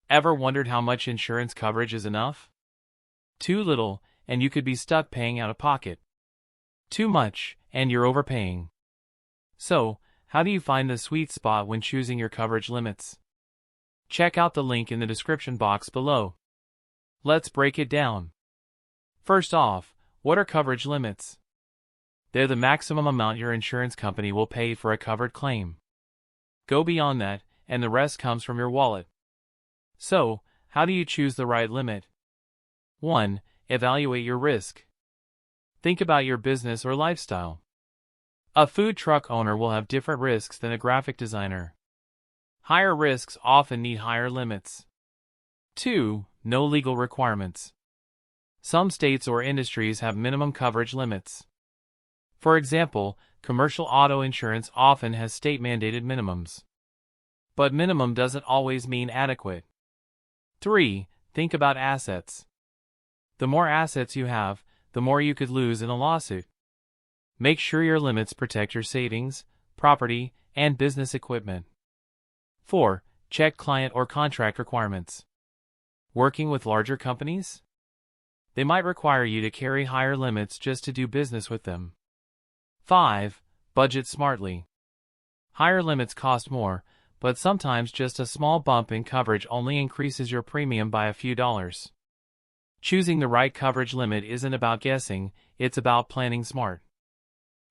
Ever wondered how much insurance coverage is enough? Too little, and you could be stuck paying out of pocket. Too much, and you're overpaying. So, how do you find the sweet spot when choosing your coverage limits? Check out the link in the description box below. Let's break it down. First off, what are coverage limits? They're the maximum amount your insurance company will pay for a covered claim. Go beyond that, and the rest comes from your wallet. So, how do you choose the right limit? 1. Evaluate your risk. Think about your business or lifestyle. A food truck owner will have different risks than a graphic designer. Higher risks often need higher limits. 2. No legal requirements. Some states or industries have minimum coverage limits. For example, commercial auto insurance often has state-mandated minimums. But minimum doesn't always mean adequate. 3. Think about assets. The more assets you have, the more you could lose in a lawsuit. Make sure your limits protect your savings, property, and business equipment. 4. Check client or contract requirements. Working with larger companies? They might require you to carry higher limits just to do business with them. 5. Budget smartly. Higher limits cost more, but sometimes just a small bump in coverage only increases your premium by a few dollars. Choosing the right coverage limit isn't about guessing, it's about planning smart.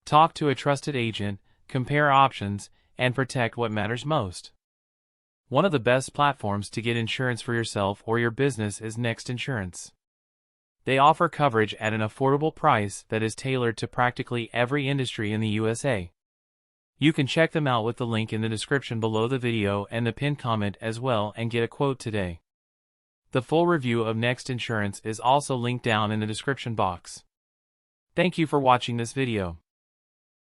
Talk to a trusted agent, compare options, and protect what matters most. One of the best platforms to get insurance for yourself or your business is Next Insurance. They offer coverage at an affordable price that is tailored to practically every industry in the USA. You can check them out with the link in the description below the video and the pinned comment as well and get a quote today. The full review of Next Insurance is also linked down in the description box. Thank you for watching this video.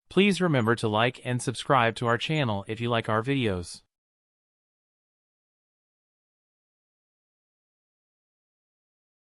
Please remember to like and subscribe to our channel if you like our videos.